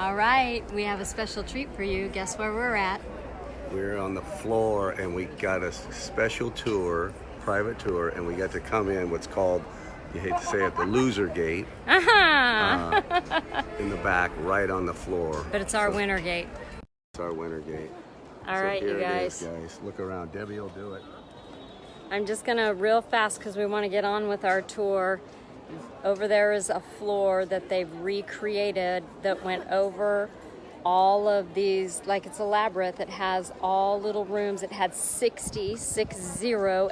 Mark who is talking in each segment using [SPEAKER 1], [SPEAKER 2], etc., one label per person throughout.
[SPEAKER 1] All right, we have a special treat for you. Guess where we're at?
[SPEAKER 2] We're on the floor and we got a special tour, private tour, and we got to come in what's called, you hate to say it, the loser gate. In the back, right on the floor.
[SPEAKER 1] But it's our winner gate.
[SPEAKER 2] It's our winner gate.
[SPEAKER 1] All right, you guys.
[SPEAKER 2] It is, guys. Look around. Debbie will do it.
[SPEAKER 1] I'm just gonna real fast because we want to get on with our tour. Over there is a floor that they've recreated that went over all of these, like it's a labyrinth. It has all little rooms. It had 60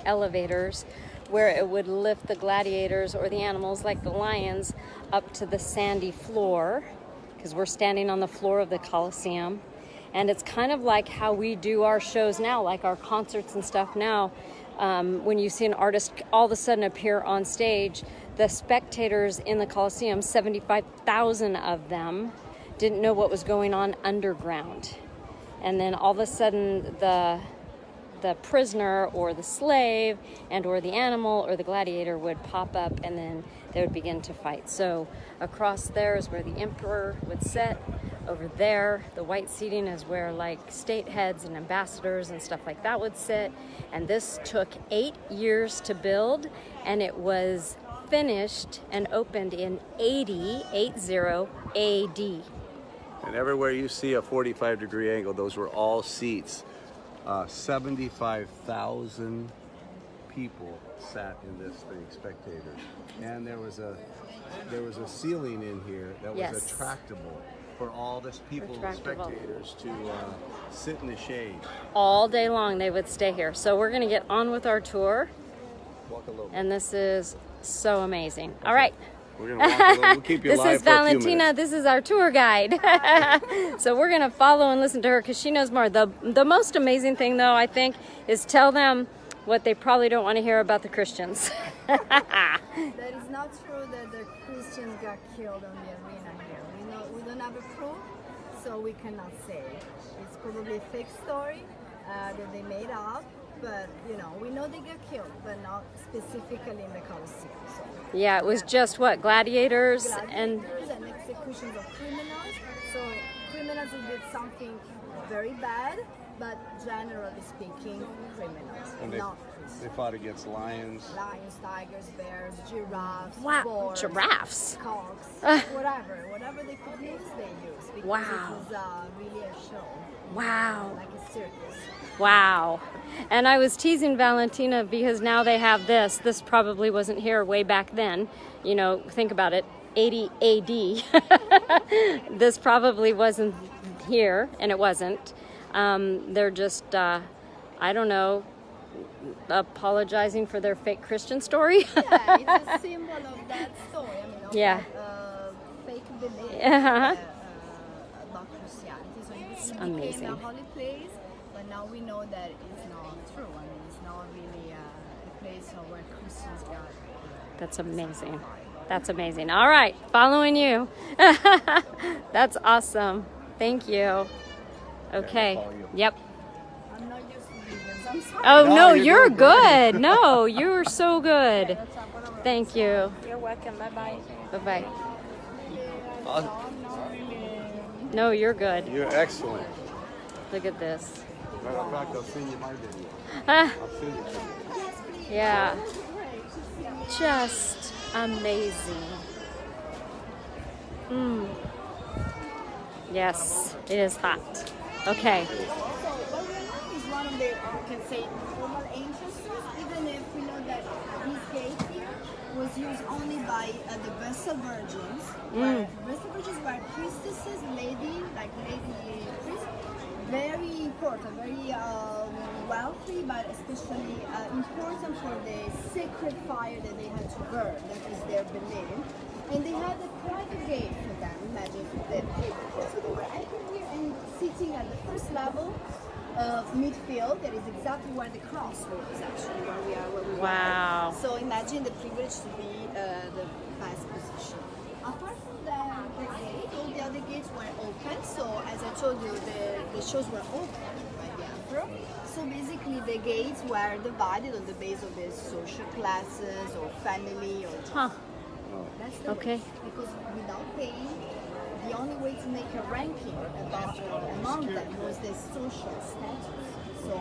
[SPEAKER 1] elevators where it would lift the gladiators or the animals like the lions up to the sandy floor, because we're standing on the floor of the Colosseum. And it's kind of like how we do our shows now, like our concerts and stuff now. When you see an artist all of a sudden appear on stage, the spectators in the Colosseum, 75,000 of them, didn't know what was going on underground. And then all of a sudden the prisoner or the slave and or the animal or the gladiator would pop up, and then they would begin to fight. So across there is where the emperor would sit. Over there, the white seating is where like state heads and ambassadors and stuff like that would sit. And this took 8 years to build, and it was finished and opened in 80 AD.
[SPEAKER 2] And everywhere you see a 45-degree angle, those were all seats. 75,000 people sat in this thing, spectators. And there was a ceiling in here that was attractable for all this people, spectators, to sit in the shade.
[SPEAKER 1] All day long they would stay here. So we're gonna get on with our tour.
[SPEAKER 2] Walk a little bit.
[SPEAKER 1] And this is so amazing. All right.
[SPEAKER 2] We're gonna walk a little. We'll keep you
[SPEAKER 1] This
[SPEAKER 2] live
[SPEAKER 1] is
[SPEAKER 2] for a few
[SPEAKER 1] Valentina.
[SPEAKER 2] minutes.
[SPEAKER 1] This is our tour guide. So we're gonna follow and listen to her because she knows more. The most amazing thing, though, I think, is tell them what they probably don't want to hear about the Christians.
[SPEAKER 3] That is not true that the Christians got killed on the arena here. We don't have a proof, so we cannot say. It's probably a fake story that they made up, but we know they got killed, but not specifically in the Colosseum. So,
[SPEAKER 1] Yeah, it was just what, gladiators and
[SPEAKER 3] executions of criminals. So criminals who did something very bad, but generally speaking, criminals,
[SPEAKER 2] And
[SPEAKER 3] not Christians.
[SPEAKER 2] they fought against lions.
[SPEAKER 3] Lions, tigers, bears, giraffes,
[SPEAKER 1] wow,
[SPEAKER 3] boars,
[SPEAKER 1] giraffes.
[SPEAKER 3] cocks, whatever they could use, they use, because
[SPEAKER 1] Wow.
[SPEAKER 3] it was really a show.
[SPEAKER 1] Wow.
[SPEAKER 3] Like a circus.
[SPEAKER 1] Wow. And I was teasing Valentina because now they have this. This probably wasn't here way back then. Think about it, 80 AD. This probably wasn't here, and it wasn't. They're just, I don't know, apologizing for their fake Christian story.
[SPEAKER 3] Yeah, it's a symbol of that story. Of
[SPEAKER 1] Yeah.
[SPEAKER 3] that, fake belief about Christianity. So it
[SPEAKER 1] amazing.
[SPEAKER 3] became a holy place, but now we know that it's not true. It's not really a place where Christians got.
[SPEAKER 1] That's amazing. That's amazing. All right, following you. That's awesome. Thank you. Okay. Yep.
[SPEAKER 3] I'm not used to vegans. I'm sorry.
[SPEAKER 1] Oh,
[SPEAKER 2] No,
[SPEAKER 1] no,
[SPEAKER 2] you're
[SPEAKER 1] you're
[SPEAKER 2] doing great.
[SPEAKER 1] good. No, you're so good. Thank you.
[SPEAKER 3] You're welcome. Bye-bye.
[SPEAKER 1] Bye-bye.
[SPEAKER 2] Awesome.
[SPEAKER 1] No, you're good.
[SPEAKER 2] You're excellent.
[SPEAKER 1] Look at this.
[SPEAKER 2] Matter of fact, I'll send you my video.
[SPEAKER 1] Ah,
[SPEAKER 2] I'll send it to you.
[SPEAKER 1] yeah. Just amazing. Yes, it is hot. Okay.
[SPEAKER 3] So, what we know is one of the, can say, formal entrances, even if we know that this gate here was used only by the Vestal Virgins. Vestal Virgins were priestesses, lady priests, very important, very wealthy, but especially important for the sacred fire that they had to burn. That is their belief. And they had a private gate for them. Imagine that. So they were entering here and sitting at the first level of midfield. That is exactly where the cross was, actually, where we are.
[SPEAKER 1] Wow.
[SPEAKER 3] So imagine the privilege to be the best position. Apart from the gate, all the other gates were open. So as I told you, the shows were open by the emperor. So basically, the gates were divided on the base of the social classes or family or
[SPEAKER 1] Huh.
[SPEAKER 3] That's the
[SPEAKER 1] Okay.
[SPEAKER 3] way. Because without paying, the only way to make a ranking about among them was the social status. So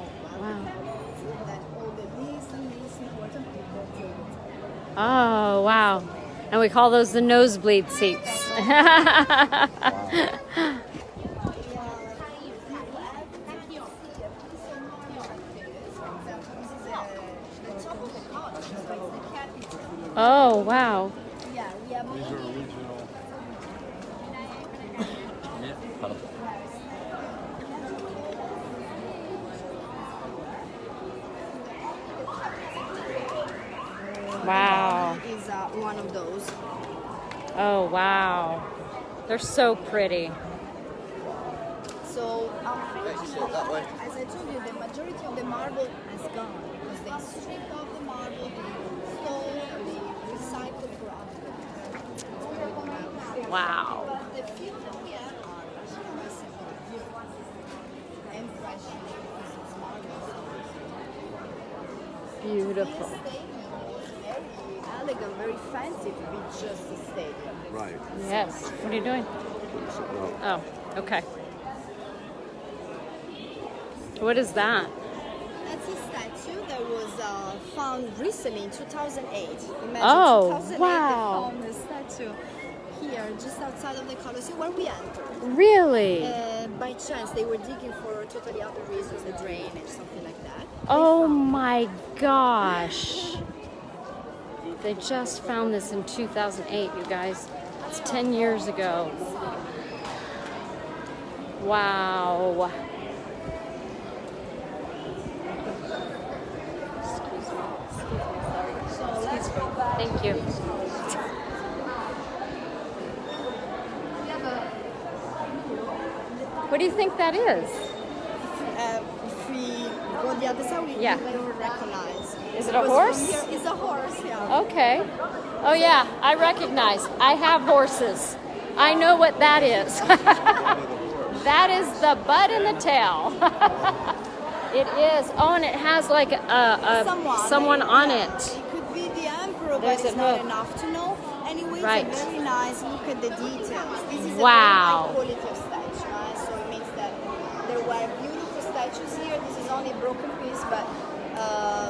[SPEAKER 3] that all the least and least important people joined.
[SPEAKER 1] Oh, wow. And we call those the nosebleed seats. Oh, wow.
[SPEAKER 3] Yeah, we have
[SPEAKER 2] These are original.
[SPEAKER 1] Wow.
[SPEAKER 3] is one of those.
[SPEAKER 1] Oh, wow. They're so pretty.
[SPEAKER 3] So, unfortunately, as I told you, the majority of the marble has gone because they stripped off the marble, they stole, they recycled for other.
[SPEAKER 1] Wow.
[SPEAKER 3] But the few that we have are actually massively beautiful and fresh because it's marble.
[SPEAKER 1] Beautiful.
[SPEAKER 3] This stadium was very elegant, very fancy to be just a stadium.
[SPEAKER 2] Right.
[SPEAKER 1] Yes. What are you doing? Oh, okay. What is that?
[SPEAKER 3] That's a statue that was found recently in 2008. Imagine
[SPEAKER 1] Oh,
[SPEAKER 3] 2008
[SPEAKER 1] wow.
[SPEAKER 3] they found a statue here, just outside of the Colosseum where we entered.
[SPEAKER 1] Really?
[SPEAKER 3] By chance, they were digging for totally other reasons, a drainage, something like that.
[SPEAKER 1] Oh my gosh. They just found this in 2008, you guys. It's 10 years ago. Wow. Thank you. What do you think that is?
[SPEAKER 3] If we go the other side, we will recognize.
[SPEAKER 1] Is it a horse?
[SPEAKER 3] Here is a horse, yeah.
[SPEAKER 1] Okay. Oh yeah, I recognize. I have horses. I know what that is. That is the butt and the tail. It is. Oh, and it has like someone on it.
[SPEAKER 3] It could be the emperor,
[SPEAKER 1] There's
[SPEAKER 3] but it's
[SPEAKER 1] a
[SPEAKER 3] not
[SPEAKER 1] hoof.
[SPEAKER 3] enough to know. Anyway,
[SPEAKER 1] Right.
[SPEAKER 3] it's a very nice look at the details. This is
[SPEAKER 1] Wow.
[SPEAKER 3] a very high quality of statue, right? So it means that there were beautiful statues here. This is only a broken piece, but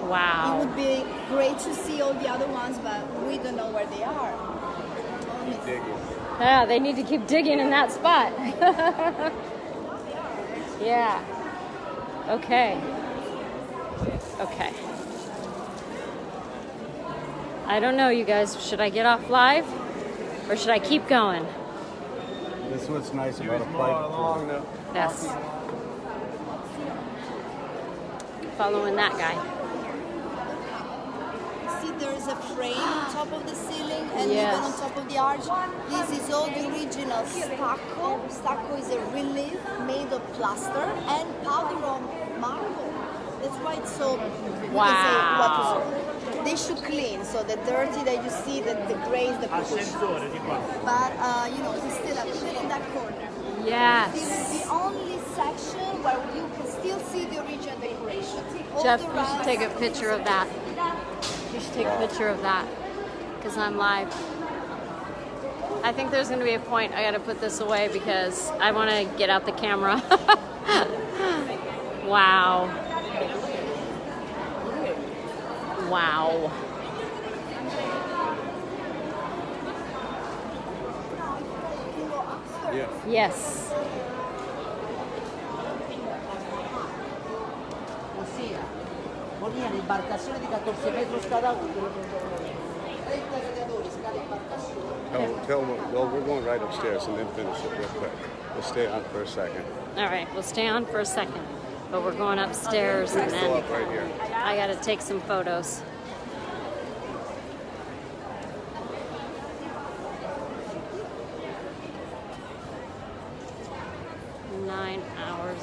[SPEAKER 1] wow.
[SPEAKER 3] it would be great to see all the other ones, but we don't know where they are.
[SPEAKER 1] Yeah, they need to keep digging in that spot. Yeah. Okay. Okay. I don't know, you guys. Should I get off live? Or should I keep going?
[SPEAKER 2] This is what's nice about a flight.
[SPEAKER 1] Yes. Following that guy.
[SPEAKER 3] See, there is a frame on top of the ceiling and
[SPEAKER 1] Yes.
[SPEAKER 3] even on top of the arch. This is all the original stucco. Stucco is a relief made of plaster and powder on marble. That's why it's so, you
[SPEAKER 1] Wow.
[SPEAKER 3] can say, they should clean, so the dirty that you see, the grays, the people should. But, you know, it's still up in that corner.
[SPEAKER 1] Yes.
[SPEAKER 3] This is the only section where you can still see the original decoration. All
[SPEAKER 1] Jeff,
[SPEAKER 3] the
[SPEAKER 1] you
[SPEAKER 3] rest
[SPEAKER 1] should take a picture of that. You should take a picture of that. Because I'm live. I think there's going to be a point I got to put this away because I want to get out the camera. Wow. Wow.
[SPEAKER 2] Yeah.
[SPEAKER 1] Yes.
[SPEAKER 4] Ossia, fornire imbarcazione di 14 metri scala 1, 30 gladiatori, scala imbarcazione.
[SPEAKER 2] Tell them, well, we're going right upstairs and then finish it real quick. We'll stay on for a second.
[SPEAKER 1] All right, we'll stay on for a second. But we're going upstairs and
[SPEAKER 2] Go
[SPEAKER 1] then
[SPEAKER 2] up right here.
[SPEAKER 1] I got to take some photos. Nine hours.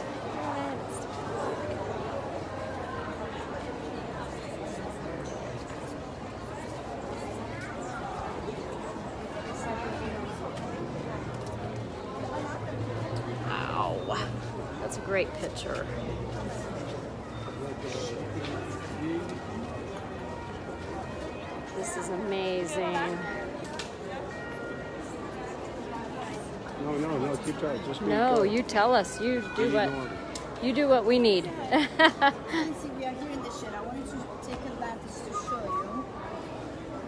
[SPEAKER 1] Wow. That's a great picture. This is amazing.
[SPEAKER 2] No, keep trying. Just
[SPEAKER 1] No, you tell us. You do what we need.
[SPEAKER 3] See, we are here in the shed. I wanted to take advantage to show you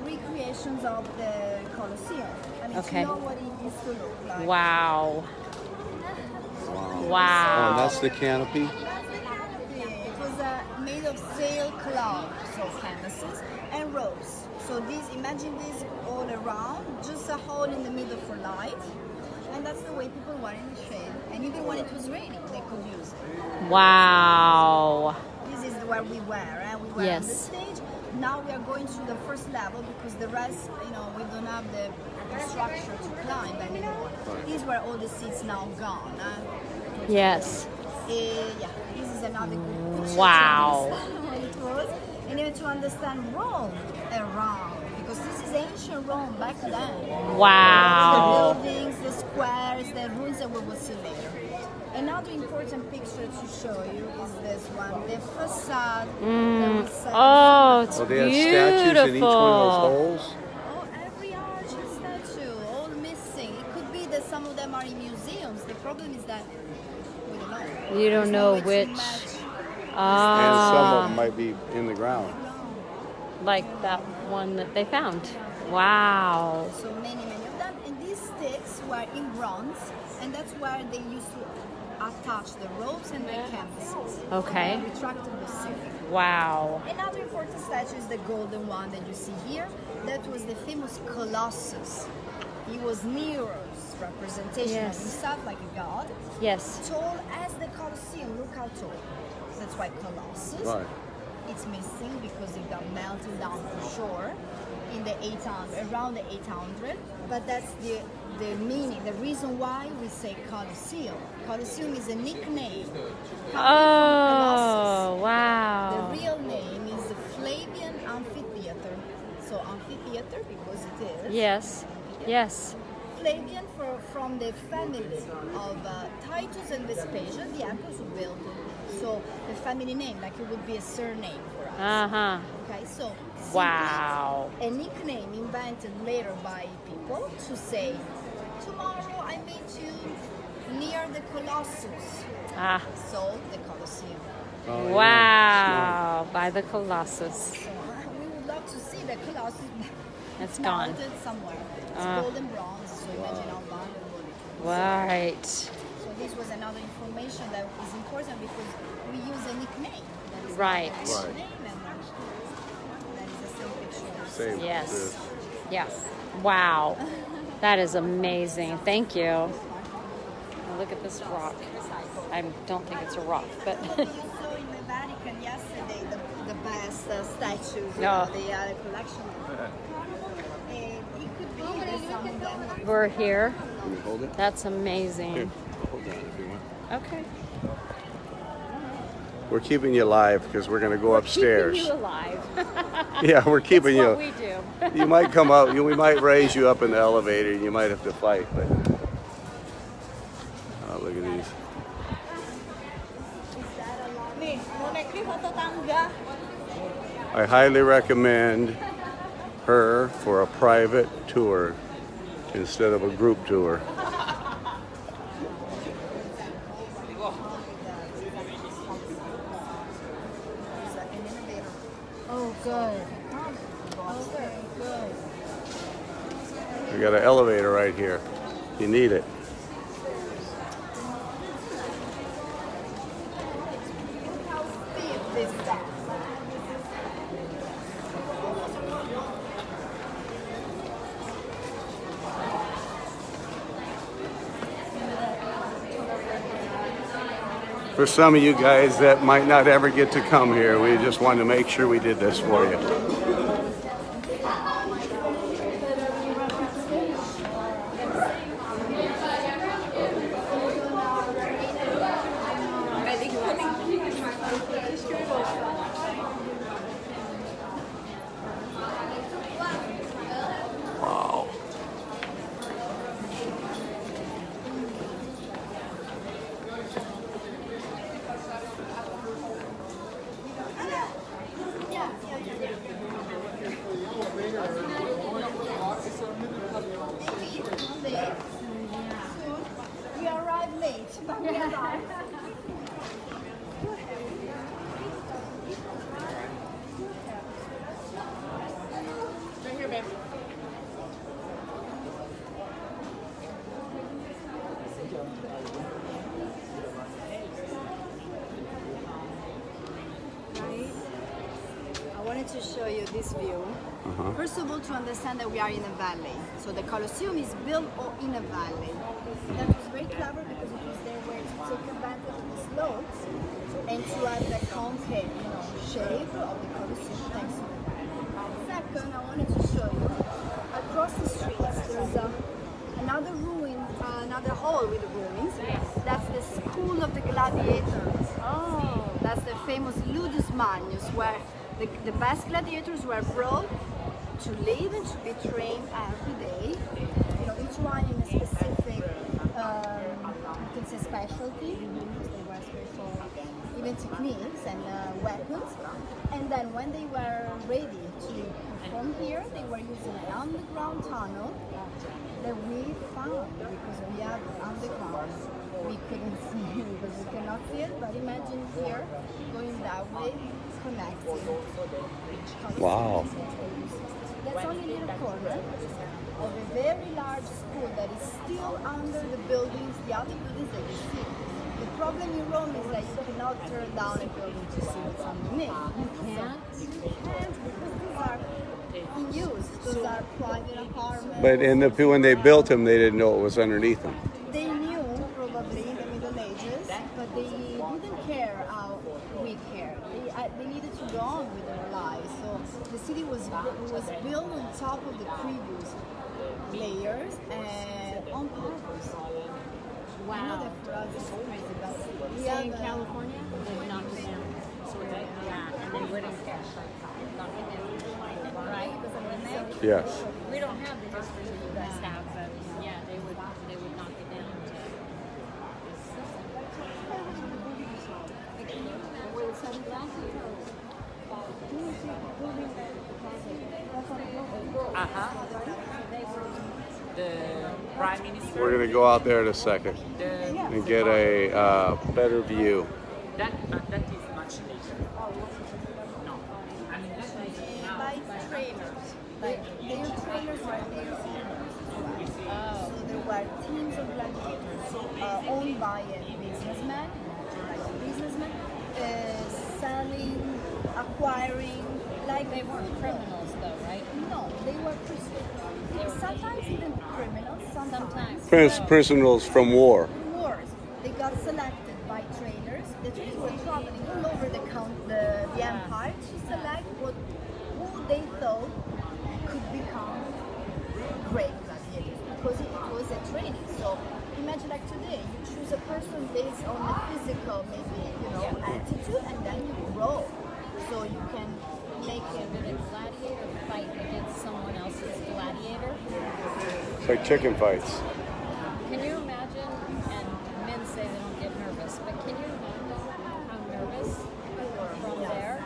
[SPEAKER 3] recreations of the Colosseum. I mean,
[SPEAKER 1] Okay.
[SPEAKER 3] to know what it used to look like.
[SPEAKER 1] Wow.
[SPEAKER 2] Oh,
[SPEAKER 1] Wow.
[SPEAKER 2] and that's the canopy?
[SPEAKER 3] It was made of sailcloth, so canvases, and ropes. So imagine this all around, just a hole in the middle for light. And that's the way people were in the shade. And even when it was raining, they could use it.
[SPEAKER 1] Wow.
[SPEAKER 3] This is where we were, and we were on the stage. Now we are going to the first level because the rest, we don't have the structure to climb anymore. These were all the seats now gone.
[SPEAKER 1] Yes.
[SPEAKER 3] Yeah, this is another good picture.
[SPEAKER 1] Wow.
[SPEAKER 3] To understand what it was, and even to understand Rome around, because this is ancient Rome back then.
[SPEAKER 1] Wow.
[SPEAKER 3] The buildings, the squares, the ruins that we will see later. Another important picture to show you is this one, the facade.
[SPEAKER 1] Oh, it's
[SPEAKER 2] they have statues in each one of those
[SPEAKER 1] beautiful.
[SPEAKER 2] holes?
[SPEAKER 3] Oh, every arch and statue, all missing. It could be that some of them are in museums. The problem is that we don't know.
[SPEAKER 1] You don't know
[SPEAKER 3] There's no way to
[SPEAKER 1] which.
[SPEAKER 3] match.
[SPEAKER 2] And some of them might be in the ground.
[SPEAKER 1] Like that one that they found. Wow.
[SPEAKER 3] So many of them. And these sticks were in bronze, and that's where they used to attach the ropes and the canvases.
[SPEAKER 1] Okay.
[SPEAKER 3] And retractable ceiling.
[SPEAKER 1] Wow.
[SPEAKER 3] Another important statue is the golden one that you see here. That was the famous Colossus. He was Nero's representation of himself like a god.
[SPEAKER 1] Yes.
[SPEAKER 3] Tall as the Colosseum. Look how tall. That's why Colossus.
[SPEAKER 2] Right.
[SPEAKER 3] It's missing because it got melted down for sure in the 800, around the 800. But that's the meaning, the reason why we say Colosseum. Colosseum is a nickname coming from Colossus.
[SPEAKER 1] Wow.
[SPEAKER 3] The real name is the Flavian Amphitheater. So amphitheater because it is.
[SPEAKER 1] Yes.
[SPEAKER 3] Flavian from the family of Titus and Vespasian, the emperors who built it. So the family name, like it would be a surname for us. Okay, so
[SPEAKER 1] wow.
[SPEAKER 3] A nickname invented later by people to say, tomorrow I meet you near the Colossus. So the Colosseum.
[SPEAKER 2] Oh,
[SPEAKER 1] Wow.
[SPEAKER 2] Yeah.
[SPEAKER 1] By the Colossus.
[SPEAKER 3] So we would love to see the Colossus.
[SPEAKER 1] It's gone.
[SPEAKER 3] Melted somewhere. It's gold and bronze, so imagine how valuable it is.
[SPEAKER 1] Right.
[SPEAKER 3] So this was another information that is important because we use a nickname. That is
[SPEAKER 1] Right.
[SPEAKER 3] not a name, and that is the same picture.
[SPEAKER 2] Same.
[SPEAKER 1] Yes. Yes. Wow. That is amazing. Thank you. Now look at this rock. I don't think it's a rock, but
[SPEAKER 3] You saw in the Vatican yesterday the best statues.
[SPEAKER 1] No.
[SPEAKER 3] The collection. It could be that some of them.
[SPEAKER 1] we're here.
[SPEAKER 2] Can you hold it?
[SPEAKER 1] That's amazing.
[SPEAKER 2] Here, hold that if you want.
[SPEAKER 1] Okay.
[SPEAKER 2] We're keeping you live because we're going to go upstairs.
[SPEAKER 1] Keeping you alive.
[SPEAKER 2] Yeah, we're keeping
[SPEAKER 1] That's
[SPEAKER 2] you.
[SPEAKER 1] what we do.
[SPEAKER 2] You might come out. We might raise you up in the elevator. And you might have to fight. But oh, look at these. I highly recommend her for a private tour instead of a group tour.
[SPEAKER 3] Oh, good. Oh, good.
[SPEAKER 2] We got an elevator right here. You need it.
[SPEAKER 3] How steep this is.
[SPEAKER 2] For some of you guys that might not ever get to come here, we just wanted to make sure we did this for you. Wow.
[SPEAKER 3] late, but we arrived.
[SPEAKER 4] Right here, babe.
[SPEAKER 3] I wanted to show you this view. First of all, to understand that we are in a valley. So the Colosseum is built in a valley. That was very clever because it was their way to take advantage of the slopes and to have the concave, shape of the Colosseum thanks to the valley. Second, I wanted to show you across the streets there's another ruin, another hall with ruins. That's the School of the Gladiators. Oh, that's the famous Ludus Magnus, where the best gladiators were brought to live and to be trained every day. Each one in a specific, you can say, specialty, because they were special, even techniques and weapons. And then when they were ready to perform here, they were using an underground tunnel that we found because we have underground. We couldn't see it because we cannot see it, but imagine here going that way, connecting.
[SPEAKER 2] Wow.
[SPEAKER 3] That's only a little corner of a very large school that is still under the buildings, the other buildings that you see. The problem in Rome is that you cannot turn down a building to see what's underneath. You can't? You can't, because these are in use. Those are private apartments.
[SPEAKER 2] But when they built them, they didn't know what was underneath them.
[SPEAKER 3] They knew probably in the Middle Ages, but they didn't care how we cared. They needed to go on with their lives. So the city was built on top of the previous layers and on purpose.
[SPEAKER 1] Wow.
[SPEAKER 3] I know that for us it's crazy, but we
[SPEAKER 1] Say in California, they'd knock it down. Yeah, and they wouldn't knock it down. Right? Wouldn't they?
[SPEAKER 2] Yes.
[SPEAKER 1] We don't have the history that you guys have, but yeah, they would knock it down.
[SPEAKER 4] The Prime Minister.
[SPEAKER 2] We're going to go out there in a second and get a better view.
[SPEAKER 4] That is much later. No. I mean, that's
[SPEAKER 3] by trainers. Their trainers were their owners. So there were teams of gladiators owned by a businessman, selling, acquiring.
[SPEAKER 1] Like they weren't criminals, though, right?
[SPEAKER 3] No, they were prisoners. Sometimes even criminals. Sometimes.
[SPEAKER 2] Prisoners from war.
[SPEAKER 3] Wars. They got selected by trainers. The trainers were traveling all over the empire to select who they thought could become great gladiators, because it was a training. So imagine like today, you choose a person based on the physical, maybe attitude, and then you grow. So you can make
[SPEAKER 1] a gladiator fight against someone else's gladiator.
[SPEAKER 2] It's like chicken fights.
[SPEAKER 1] Can you imagine, and men say they don't get nervous, but can you imagine how nervous from there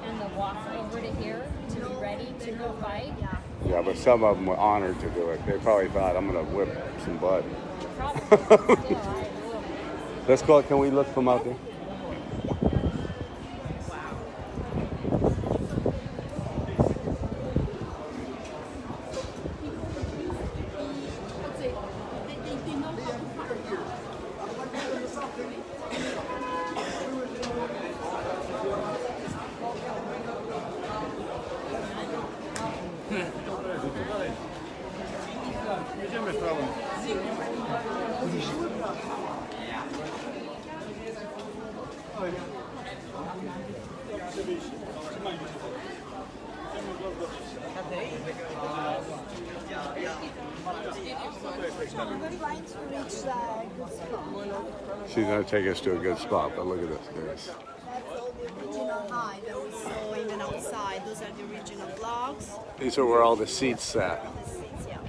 [SPEAKER 1] and the walk over to here to be ready to go fight?
[SPEAKER 2] Yeah, but some of them were honored to do it. They probably thought, I'm going to whip some butt.
[SPEAKER 1] Probably, but still, I will.
[SPEAKER 2] Let's go. Can we look from out there? She's going to take us to a good spot, but look at this, guys.
[SPEAKER 3] That's all the original high that we saw even outside. Those are the original blocks.
[SPEAKER 2] These are where all the seats sat.
[SPEAKER 3] The seats, yeah.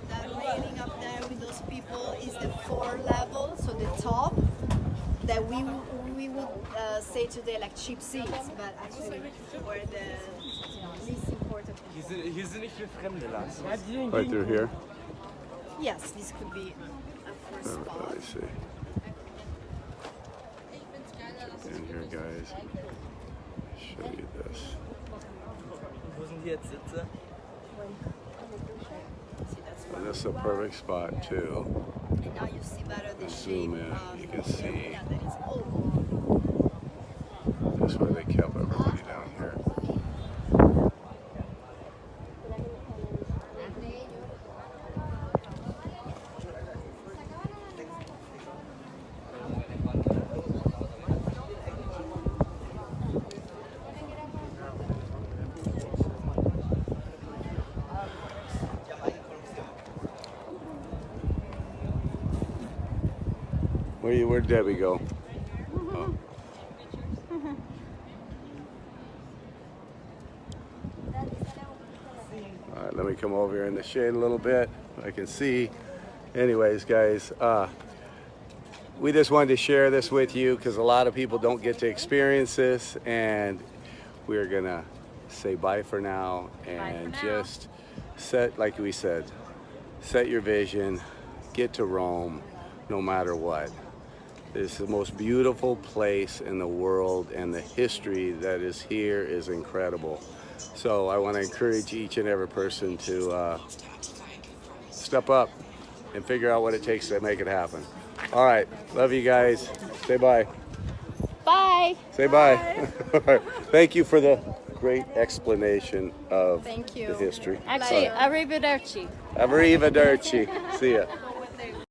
[SPEAKER 3] That railing up there with those people is the floor level, so the top that we would say today like cheap seats, but actually were the least important.
[SPEAKER 5] Hier sind nicht viele Fremde, Lars.
[SPEAKER 2] Right through here.
[SPEAKER 3] Yes, this could be a first
[SPEAKER 2] see. In here, guys. Show you this. And this is a perfect spot too.
[SPEAKER 3] And now you see better the
[SPEAKER 2] Zoom
[SPEAKER 3] shape
[SPEAKER 2] in,
[SPEAKER 3] of
[SPEAKER 2] you can
[SPEAKER 3] the
[SPEAKER 2] see.
[SPEAKER 3] area that is oval.
[SPEAKER 2] That's where they kept everybody down here. Where'd Debbie go? Oh. All right, let me come over here in the shade a little bit. I can see. Anyways, guys, we just wanted to share this with you because a lot of people don't get to experience this, and we're gonna say bye for now and just set, like we said, set your vision, get to Rome no matter what. It's the most beautiful place in the world, and the history that is here is incredible. So I want to encourage each and every person to step up and figure out what it takes to make it happen. All right, love you guys. Say bye.
[SPEAKER 1] Bye.
[SPEAKER 2] Say bye. Thank you for the great explanation of
[SPEAKER 3] Thank you.
[SPEAKER 2] the history.
[SPEAKER 1] Actually, arrivederci.
[SPEAKER 2] Arrivederci. See ya.